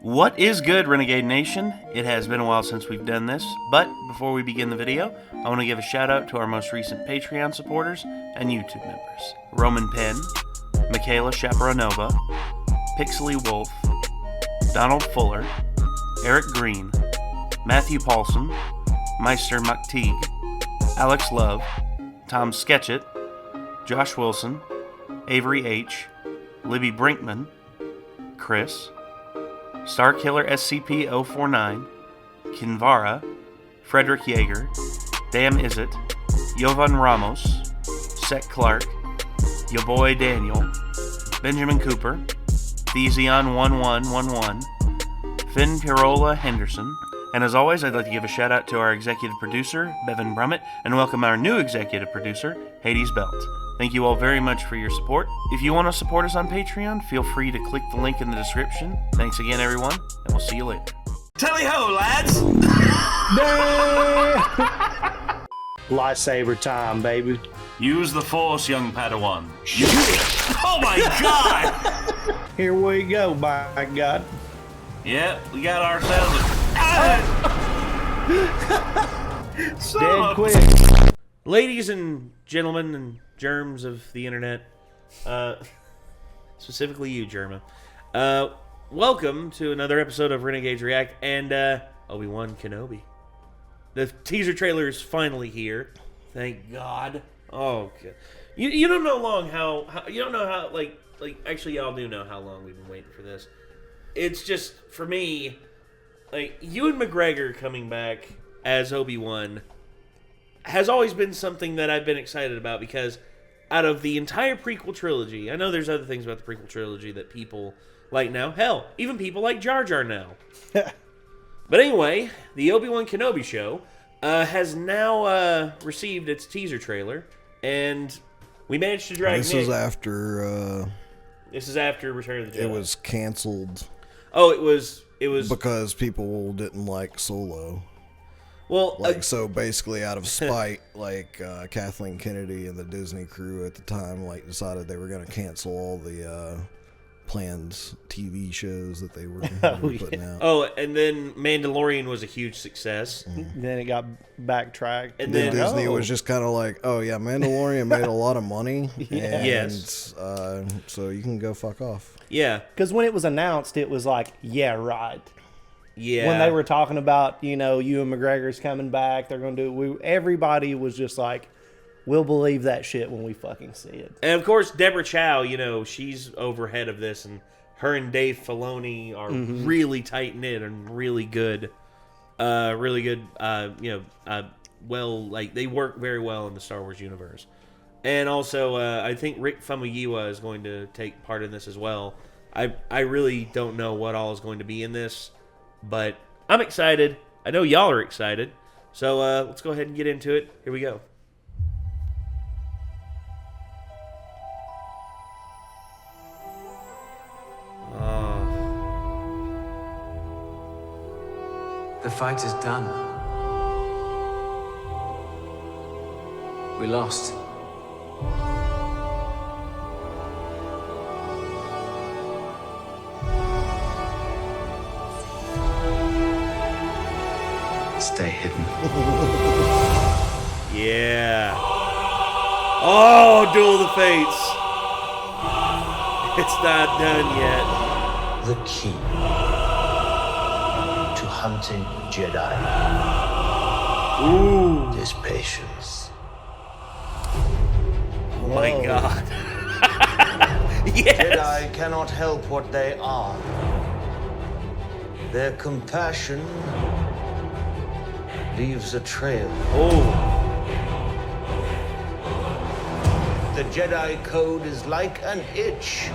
What is good, Renegade Nation? It has been a while since we've done this, but before we begin the video, I want to give a shout out to our most recent Patreon supporters and YouTube members. Roman Penn, Michaela Chaperonova, Pixely Wolf, Donald Fuller, Eric Green, Matthew Paulson, Meister Mukteague, Alex Love, Tom Sketchit, Josh Wilson, Avery H., Libby Brinkman, Chris, Starkiller SCP-049, Kinvara, Frederick Yeager, Damn Isit, Jovan Ramos, Seth Clark, Yo Boy Daniel, Benjamin Cooper, Thezion1111, Finn Pirola Henderson, and as always, I'd like to give a shout out to our executive producer, Bevan Brummett, and welcome our new executive producer, Hades Belt. Thank you all very much for your support. If you want to support us on Patreon, feel free to click the link in the description. Thanks again, everyone, and we'll see you later. Tally-ho, lads! Lightsaber time, baby. Use the Force, young Padawan. Oh my god! Here we go, by God. Yep, we got ourselves Dead quick. Ladies and gentlemen and germs of the internet, specifically you, Germa, welcome to another episode of Renegades React and Obi-Wan Kenobi. The teaser trailer is finally here. Thank God. Oh, God. You don't know how you don't know how like actually y'all do know how long we've been waiting for this. It's just for me, like Ewan McGregor coming back as Obi-Wan has always been something that I've been excited about because out of the entire prequel trilogy, I know there's other things about the prequel trilogy that people like now. Hell, even people like Jar Jar now. But anyway, the Obi-Wan Kenobi show has now received its teaser trailer, and we managed to drag This is after... this is after Return of the Jedi. It was canceled. Oh, it was because people didn't like Solo. Well, so basically out of spite, Kathleen Kennedy and the Disney crew at the time, decided they were going to cancel all the planned TV shows that they were putting out. Oh, and then Mandalorian was a huge success. Then it got backtracked. And then Disney was just kind of like, oh yeah, Mandalorian made a lot of money. Yes. So you can go fuck off. Yeah. Because when it was announced, it was like, yeah, right. Yeah. When they were talking about, Ewan McGregor's coming back, they're going to do it. Everybody was just like, we'll believe that shit when we fucking see it. And of course, Deborah Chow, she's overhead of this, and her and Dave Filoni are really tight knit and really good. They work very well in the Star Wars universe. And also, I think Rick Famuyiwa is going to take part in this as well. I really don't know what all is going to be in this, but I'm excited. I know y'all are excited. So let's go ahead and get into it. Here we go. The fight is done. We lost. Stay hidden. Yeah. Oh, Duel of the Fates. It's not done yet. The key to hunting Jedi is patience. Oh my God. Yes. Jedi cannot help what they are. Their compassion leaves a trail. Oh. The Jedi Code is like an itch.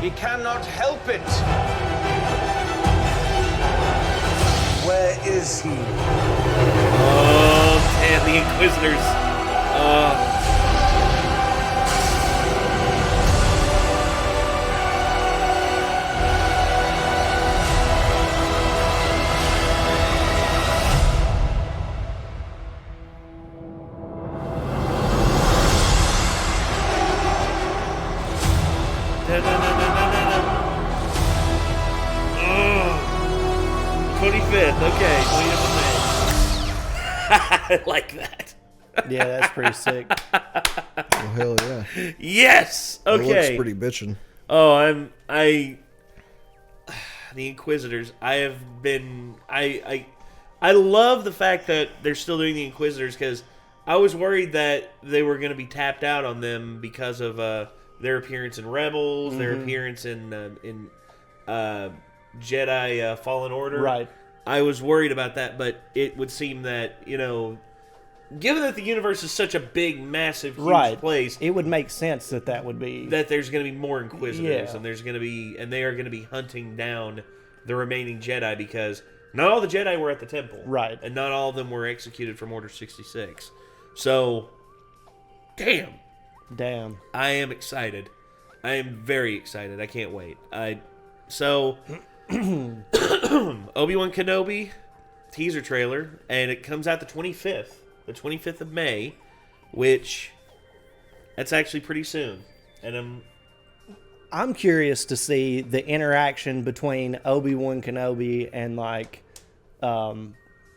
He cannot help it. Where is he? Oh, man, the Inquisitors. 25th. Okay, 25th of May. I like that. Yeah, that's pretty sick. Oh, hell yeah. Yes. It looks Okay. pretty bitchin'. Oh, the Inquisitors. I love the fact that they're still doing the Inquisitors, because I was worried that they were going to be tapped out on them because of their appearance in Rebels, their appearance in Jedi Fallen Order. Right. I was worried about that, but it would seem that, you know, given that the universe is such a big, massive, huge place, it would make sense that would be that there's going to be more Inquisitors, Yeah. and they are going to be hunting down the remaining Jedi, because not all the Jedi were at the temple, Right. and not all of them were executed from Order 66. So, damn, I am excited. I am very excited. I can't wait. Obi-Wan Kenobi teaser trailer, and it comes out the 25th of May, which that's actually pretty soon. And I'm curious to see the interaction between Obi-Wan Kenobi and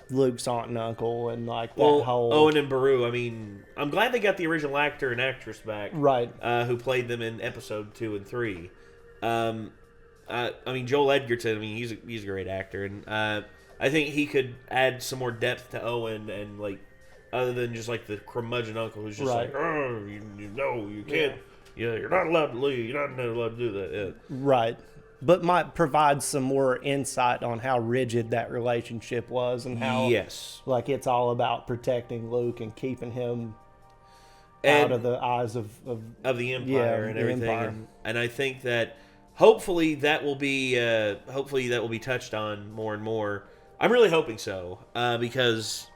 Luke's aunt and uncle, and that whole Owen and Beru. I mean, I'm glad they got the original actor and actress back, right, who played them in episode 2 and 3. I mean, Joel Edgerton. I mean, he's a great actor, and I think he could add some more depth to Owen, and other than just the curmudgeon uncle who's just oh, you can't, you're not allowed to leave, you're not allowed to do that. Yeah. Right. But might provide some more insight on how rigid that relationship was, and how it's all about protecting Luke and keeping him out of the eyes of the Empire and everything. Empire. And I think that hopefully that will be touched on more and more. I'm really hoping so, because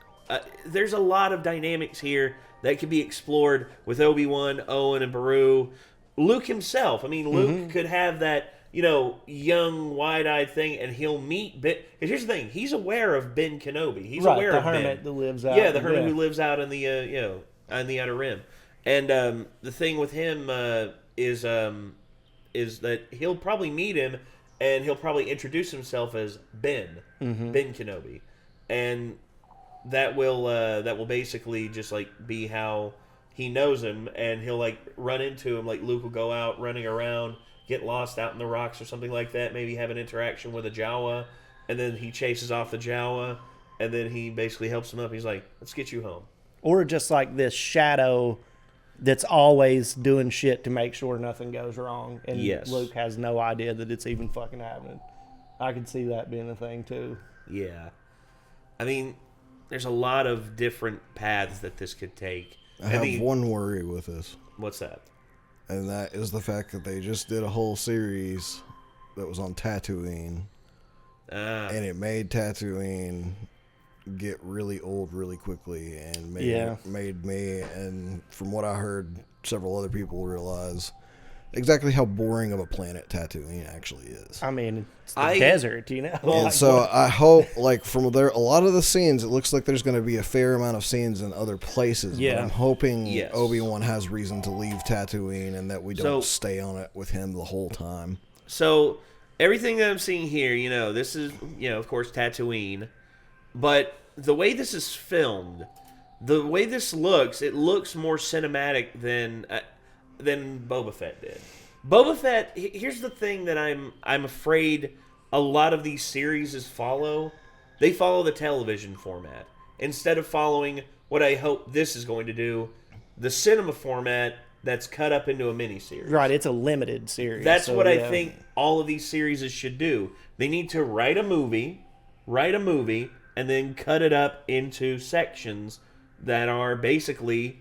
there's a lot of dynamics here that could be explored with Obi-Wan, Owen, and Beru. Luke himself. I mean, Luke could have that, young, wide-eyed thing, and he'll meet Ben. Because here's the thing: he's aware of Ben Kenobi. He's aware of the hermit Ben. that lives out. Yeah, the hermit who lives out in the on the Outer Rim. And the thing with him is that he'll probably meet him, and he'll probably introduce himself as Ben Kenobi, and that will basically just be how he knows him, and he'll run into him. Luke will go out running around, get lost out in the rocks or something like that, maybe have an interaction with a Jawa, and then he chases off the Jawa, and then he basically helps him up. He's like, let's get you home. Or just this shadow that's always doing shit to make sure nothing goes wrong, and Luke has no idea that it's even fucking happening. I could see that being a thing too. Yeah. I mean, there's a lot of different paths that this could take. I have one worry with this. What's that? And that is the fact that they just did a whole series that was on Tatooine. And it made Tatooine get really old really quickly, and made me, and from what I heard, several other people realize exactly how boring of a planet Tatooine actually is. I mean, it's the desert, And so I hope, from there, a lot of the scenes, it looks like there's going to be a fair amount of scenes in other places. Yeah. But I'm hoping Obi-Wan has reason to leave Tatooine, and that we don't stay on it with him the whole time. So everything that I'm seeing here, this is, of course, Tatooine, but the way this is filmed, the way this looks, it looks more cinematic than Boba Fett did. Boba Fett, here's the thing that I'm afraid a lot of these series follow. They follow the television format instead of following what I hope this is going to do, the cinema format that's cut up into a miniseries. Right, it's a limited series. That's what I think all of these series should do. They need to write a movie, and then cut it up into sections that are basically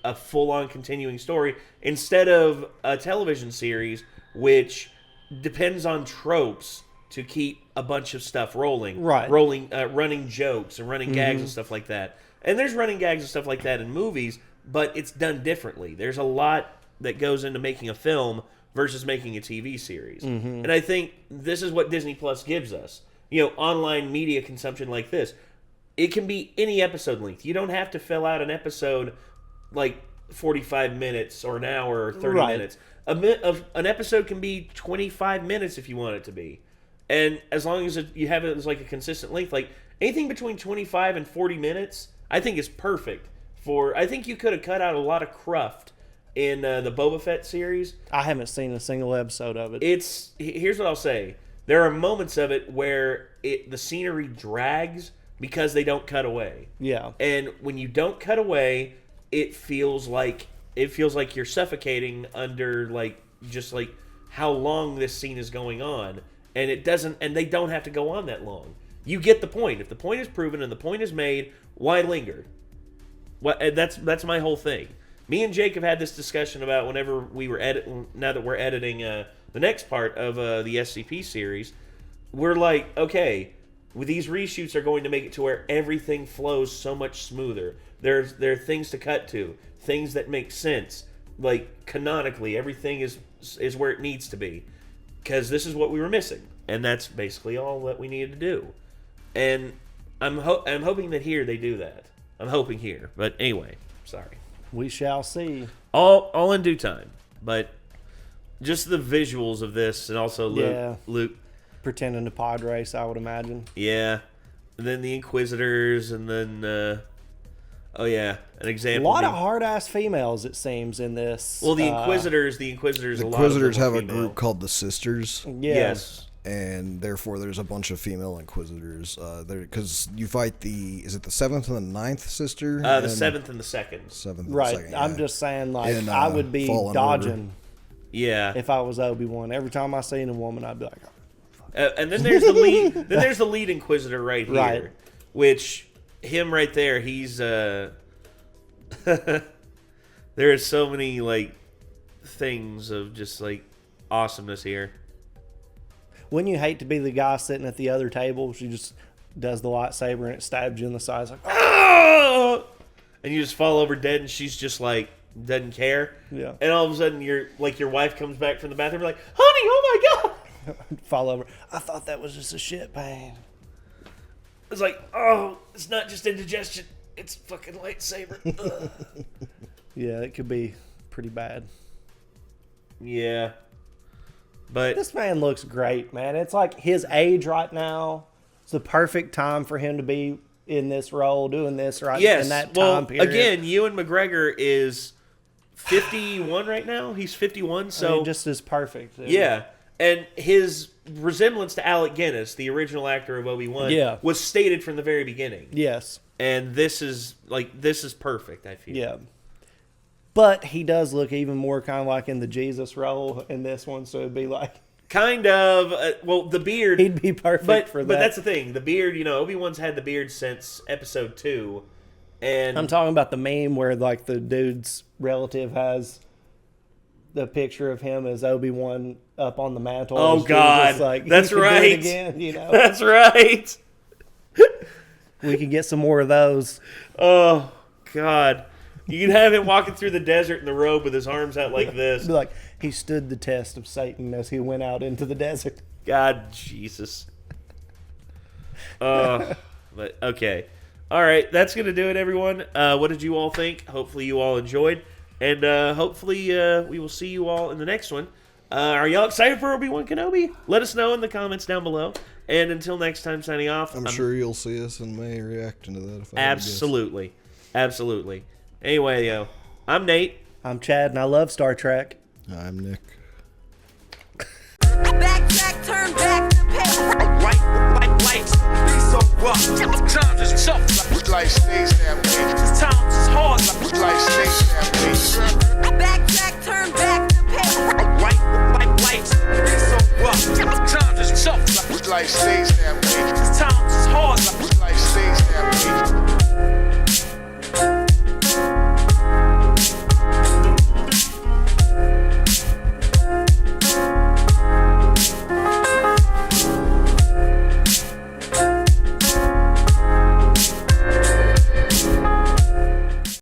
a full-on continuing story, instead of a television series which depends on tropes to keep a bunch of stuff rolling. Right. Running jokes and running gags and stuff like that. And there's running gags and stuff like that in movies, but it's done differently. There's a lot that goes into making a film versus making a TV series. And I think this is what Disney Plus gives us. Online media consumption like this. It can be any episode length. You don't have to fill out an episode 45 minutes or an hour or 30 minutes. An episode can be 25 minutes if you want it to be. And as long as you have it as like a consistent length, like anything between 25 and 40 minutes, I think is perfect for. I think you could have cut out a lot of cruft in the Boba Fett series. I haven't seen a single episode of it. Here's what I'll say: there are moments of it where the scenery drags because they don't cut away. Yeah. And when you don't cut away, it feels like you're suffocating under just how long this scene is going on. And it doesn't, and they don't have to go on that long. You get the point. If the point is proven and the point is made, why linger? That's my whole thing. Me and Jake have had this discussion about whenever we were now that we're editing the next part of the SCP series, we're like, okay, these reshoots are going to make it to where everything flows so much smoother. There are things to cut to, things that make sense. Like canonically, everything is where it needs to be. Because this is what we were missing, and that's basically all that we needed to do. And I'm hoping that here they do that. I'm hoping here, but anyway, sorry. We shall see. All in due time, but just the visuals of this, and also Luke pretending to pod race, I would imagine. Yeah, and then the Inquisitors, and then an example. A lot of hard-ass females, it seems, in this. Well, the Inquisitors. The Inquisitors have a group called the Sisters. Yeah. Yes. And therefore, there's a bunch of female Inquisitors. Because you fight is it the 7th and the 9th sister? The 7th and the 2nd. 7th and Right. the 2nd, I'm just saying, I would be Fallen dodging. Order. Yeah. If I was Obi-Wan, every time I seen a woman, I'd be like, and then there's the lead. Then there's the lead Inquisitor right here, Right. which him right there. He's there are so many things of just awesomeness here. Wouldn't you hate to be the guy sitting at the other table? She just does the lightsaber and it stabs you in the side. Like, Ah! And you just fall over dead, and she's just doesn't care. Yeah. And all of a sudden, your wife comes back from the bathroom, like, honey, oh my god. fall over. I thought that was just a shit pain. It's like, oh, it's not just indigestion, it's fucking lightsaber. Ugh. Yeah, it could be pretty bad. Yeah. But This man looks great, man. It's like his age right now. It's the perfect time for him to be in this role, doing this in that time period. Again, Ewan McGregor is 51 right now. He's 51, so... I mean, just as perfect. Yeah. And his resemblance to Alec Guinness, the original actor of Obi-Wan, was stated from the very beginning. Yes. And this is perfect, I feel. Yeah. But he does look even more kind of like in the Jesus role in this one, so it'd be like... Kind of. The beard... He'd be perfect for that. But that's the thing. The beard, Obi-Wan's had the beard since Episode 2. And I'm talking about the meme where, the dude's relative has the picture of him as Obi-Wan up on the mantle. Oh, God. Jesus, that's right. Do it again, That's right. We could get some more of those. Oh, God. You can have him walking through the desert in the robe with his arms out like this. Be like, he stood the test of Satan as he went out into the desert. God, Jesus. But okay. All right, that's going to do it, everyone. What did you all think? Hopefully you all enjoyed. And hopefully we will see you all in the next one. Are y'all excited for Obi-Wan Kenobi? Let us know in the comments down below. And until next time, signing off. I'm sure you'll see us in May reacting to that. If I absolutely. Absolutely. Anyway, I'm Nate. I'm Chad, and I love Star Trek. I'm Nick. Backtrack, turn back.